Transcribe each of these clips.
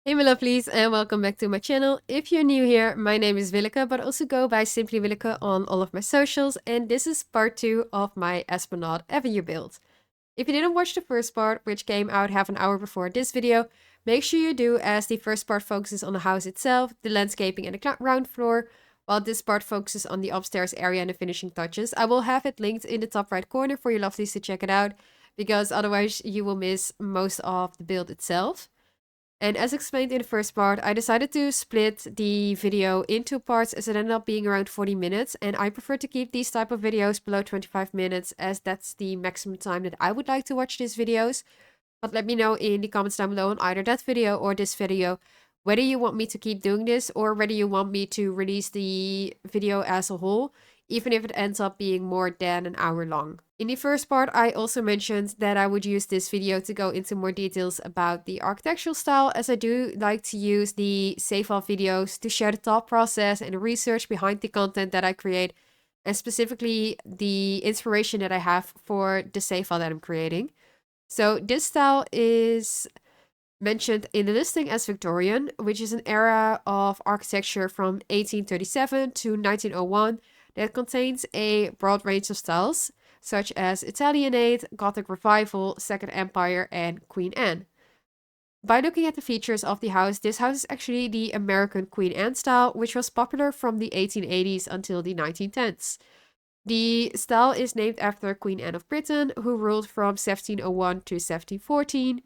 Hey my lovelies and welcome back to my channel. If you're new here, my name is Willeke, but also go by SimplyWilleke on all of my socials, and this is part 2 of my Esplanade Avenue build. If you didn't watch the first part, which came out half an hour before this video, make sure you do, as the first part focuses on the house itself, the landscaping and the ground floor, while this part focuses on the upstairs area and the finishing touches. I will have it linked in the top right corner for you lovelies to check it out, because otherwise you will miss most of the build itself. And as explained in the first part, I decided to split the video into parts as it ended up being around 40 minutes. And I prefer to keep these type of videos below 25 minutes as that's the maximum time that I would like to watch these videos. But let me know in the comments down below on either that video or this video whether you want me to keep doing this or whether you want me to release the video as a whole, even if it ends up being more than an hour long. In the first part, I also mentioned that I would use this video to go into more details about the architectural style, as I do like to use the save file videos to share the thought process and the research behind the content that I create, and specifically the inspiration that I have for the save file that I'm creating. So this style is mentioned in the listing as Victorian, which is an era of architecture from 1837 to 1901 that contains a broad range of styles, such as Italianate, Gothic Revival, Second Empire, and Queen Anne. By looking at the features of the house, this house is actually the American Queen Anne style, which was popular from the 1880s until the 1910s. The style is named after Queen Anne of Britain, who ruled from 1701 to 1714,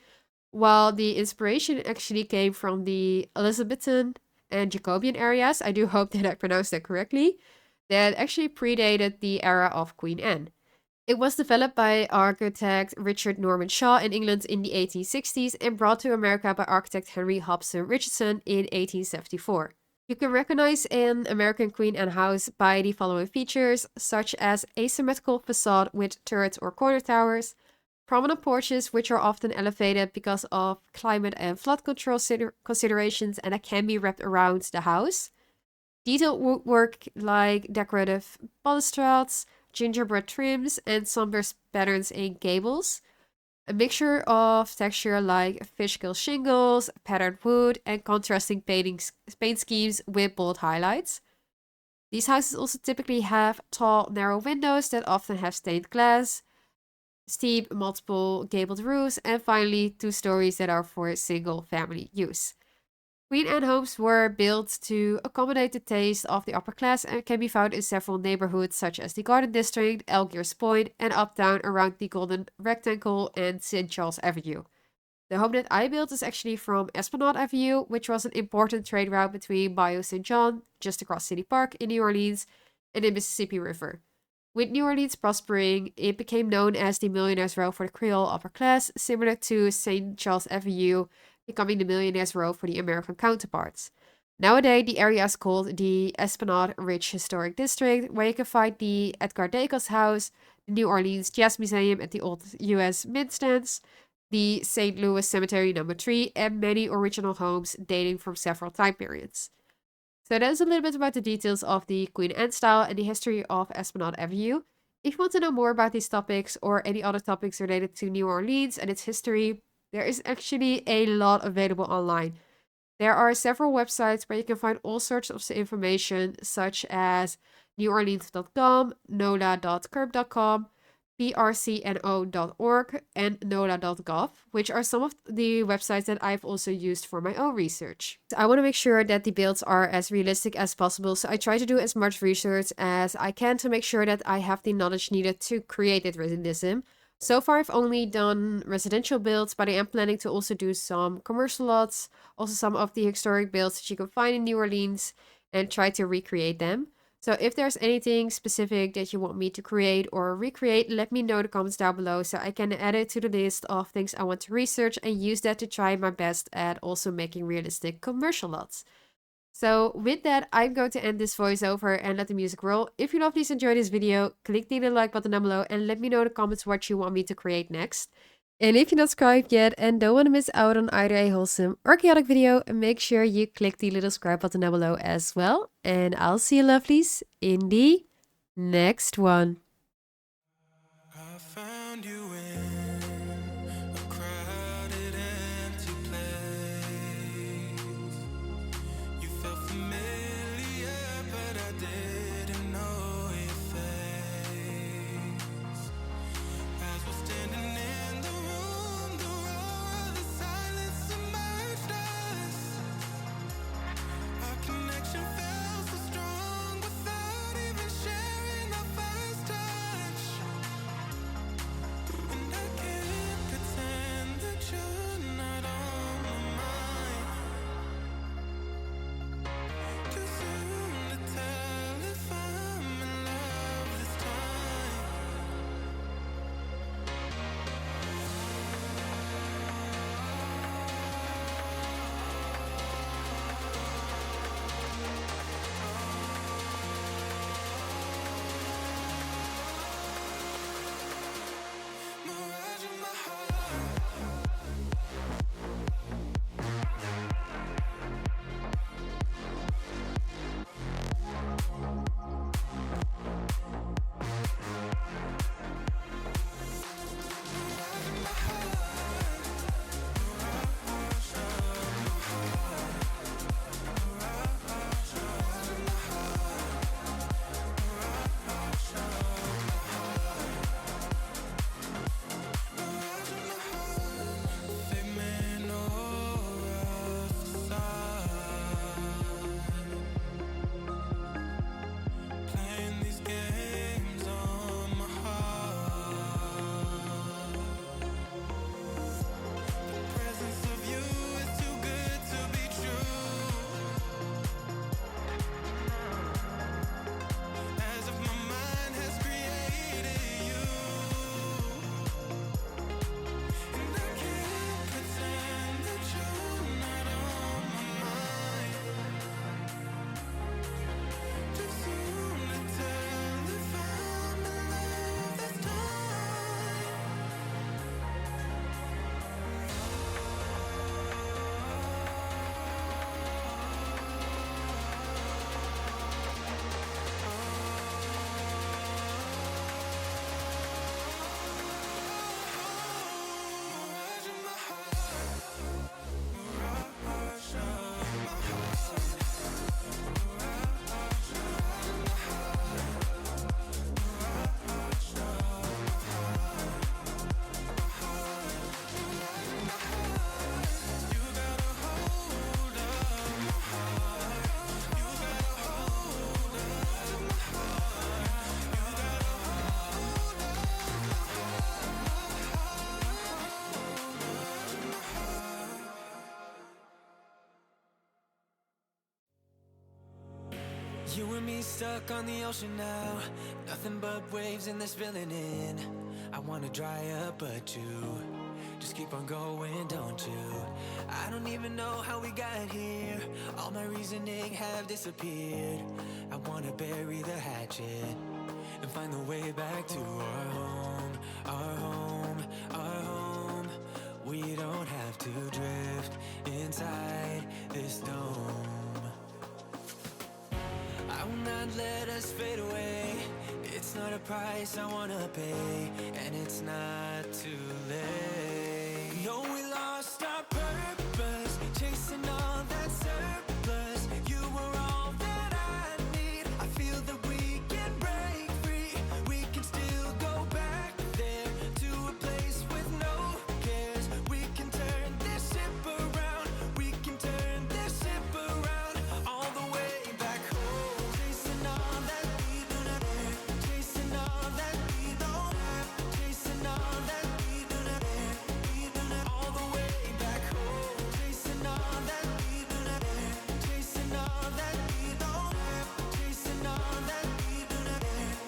while the inspiration actually came from the Elizabethan and Jacobean areas. I do hope that I pronounced that correctly. That actually predated the era of Queen Anne. It was developed by architect Richard Norman Shaw in England in the 1860s and brought to America by architect Henry Hobson Richardson in 1874. You can recognize an American Queen Anne house by the following features, such as asymmetrical facade with turrets or corner towers, prominent porches which are often elevated because of climate and flood control considerations and that can be wrapped around the house, detailed woodwork like decorative balustrades, gingerbread trims, and somber patterns in gables, a mixture of texture like fishkill shingles, patterned wood, and contrasting paint schemes with bold highlights. These houses also typically have tall, narrow windows that often have stained glass, steep, multiple gabled roofs, and finally 2 stories that are for single family use. Queen Anne homes were built to accommodate the taste of the upper class and can be found in several neighborhoods such as the Garden District, Algiers Point, and uptown around the Golden Rectangle and St. Charles Avenue. The home that I built is actually from Esplanade Avenue, which was an important trade route between Bayou St. John, just across City Park in New Orleans, and the Mississippi River. With New Orleans prospering, it became known as the Millionaire's Row for the Creole upper class, similar to St. Charles Avenue becoming the Millionaire's Row for the American counterparts. Nowadays, the area is called the Esplanade Rich Historic District, where you can find the Edgar Degas House, the New Orleans Jazz Museum at the Old U.S. Mint Stands, the St. Louis Cemetery No. 3, and many original homes dating from several time periods. So that is a little bit about the details of the Queen Anne style and the history of Esplanade Avenue. If you want to know more about these topics or any other topics related to New Orleans and its history, there is actually a lot available online. There are several websites where you can find all sorts of information, such as neworleans.com, nola.curb.com, prcno.org, and nola.gov, which are some of the websites that I've also used for my own research. I want to make sure that the builds are as realistic as possible, so I try to do as much research as I can to make sure that I have the knowledge needed to create that realism. So far, I've only done residential builds, but I am planning to also do some commercial lots, also some of the historic builds that you can find in New Orleans, and try to recreate them. So if there's anything specific that you want me to create or recreate, let me know in the comments down below so I can add it to the list of things I want to research and use that to try my best at also making realistic commercial lots. So with that, I'm going to end this voiceover and let the music roll. If you please enjoy this video, click the little like button down below and let me know in the comments what you want me to create next. And if you're not subscribed yet and don't want to miss out on either a wholesome or chaotic video, make sure you click the little subscribe button down below as well. And I'll see you lovelies in the next one. I found you in a crowded empty place. You and me stuck on the ocean now. Nothing but waves and this filling in. I wanna dry up but you just keep on going, don't you? I don't even know how we got here. All my reasoning have disappeared. I wanna bury the hatchet and find the way back to our home, our home, our home. We don't have to drift inside this dome. I will not let us fade away. It's not a price I wanna pay, and it's not too late. No, we lost our purpose, chasing all that surplus. You were all that I need. I feel that we can break free. We can still go back there to a place with no cares. We can turn this ship around. We can turn this ship around all the way back home. Chasing all that we do not have, chasing all that we don't have, chasing all that we do not have, all the way back home. Chasing all that we do not have, chasing all that we don't have, chasing all that we do not have,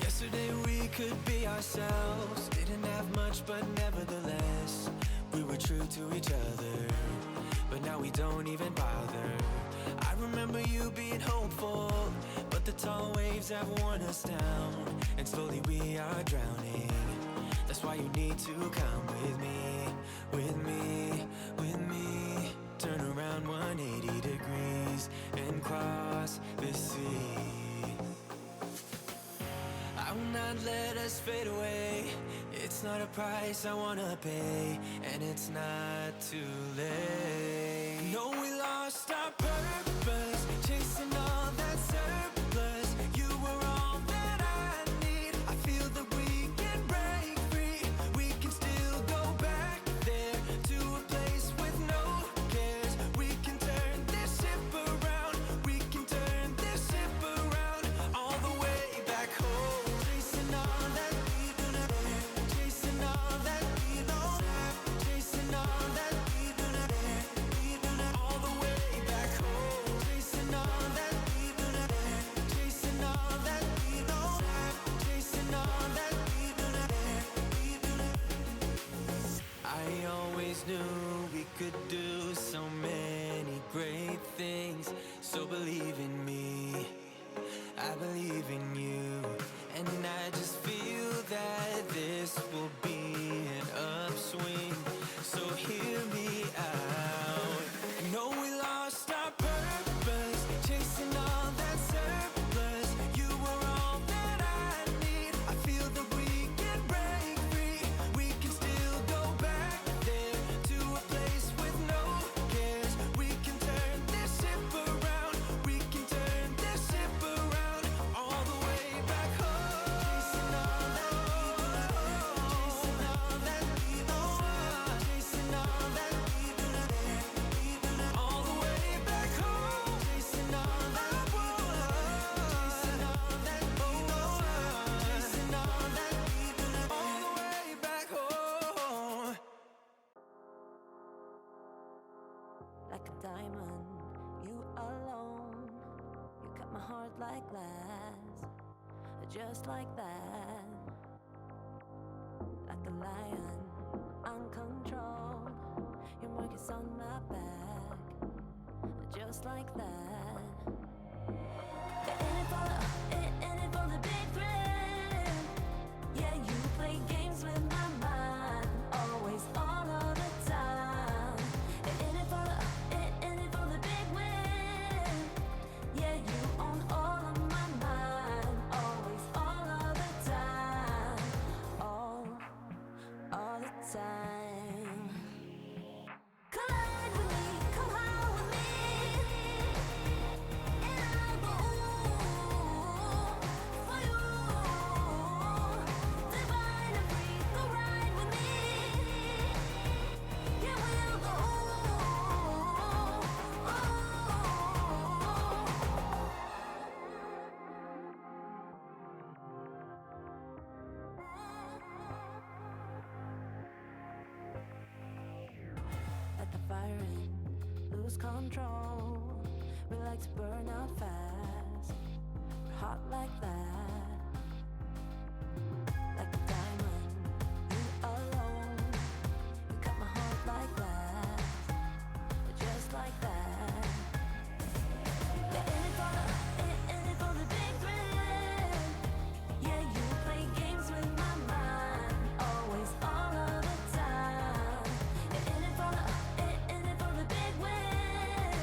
Yesterday we could be ourselves. Didn't have much, but nevertheless we were true to each other. But now we don't even bother. I remember you being hopeful, but the tall waves have worn us down, and slowly we are drowning. That's why you need to come with me, with me, with me. Turn around 180 degrees and cross the sea. I will not let us fade away. It's not a price I wanna pay, and it's not too late. No, we lost our purpose, chasing all that surplus. You were all that I need. I feel that we can break free. We can still go back there to a place with no cares. We can turn this ship around. We can turn this ship around all the way back home. Chasing all that we do not have, chasing all that we don't have, chasing all that we do not have, all the way back home. Chasing all that we do not have, chasing all that we don't have, chasing all that we do not have, I always knew we could do so many great things. So believe in me, I believe in you, and I just feel that this will be an upswing. So hear me out. No, we lost our purpose, chasing all that surplus. You were all that I need. I feel that we can break free. We can still go back there to a place with no cares. We can turn this ship around. We can turn this ship around all the way back home. Chasing all that we do not have, chasing all that we don't have, chasing all that we do not have, all the way back home. Chasing all that we do not have, chasing all that we don't have, chasing all that we do not have, all the way back home. Like a diamond, you alone. You cut my heart like glass, just like that. Like a lion, uncontrolled. Your mark is on my back, just like that. In it for the big thrill. Yeah, you play games with my mind, always, all of the time. In it for the big win. Yeah, you own all of my mind, always, all of the time, all the time. Collide with me, come high with me, and I go for you. Divine and free, go ride with me. Yeah, we'll go. Like a fire in, lose control. We like to burn out fast. We're hot like that. Like a diamond, you alone. You cut my heart like glass. Just like that. Yeah, in it for the big thrill. Yeah, you play games with my mind. Always, all of the time. Yeah, in it for the big win.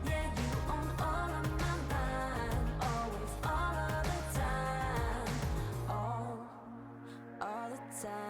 Yeah, you own all of my mind. Always, all of the time. All the time.